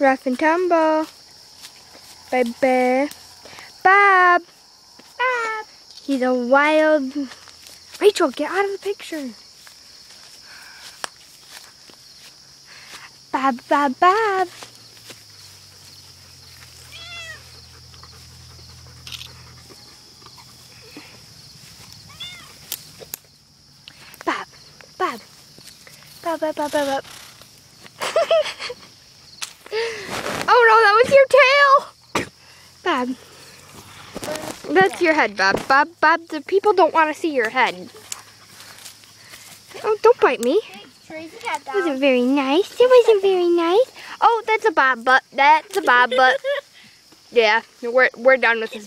Rough and tumble. Baby. Bob. Bob. He's a wild... Rachel, get out of the picture. Bob, Bob, Bob. Bob, Bob. Bob, Bob, Bob, Bob, Bob. Oh no, that was your tail! Bob. That's your head, Bob. Bob, the people don't want to see your head. Oh, don't bite me. It wasn't very nice. It wasn't very nice. Oh, that's a Bob butt. That's a Bob butt. Yeah, we're done with this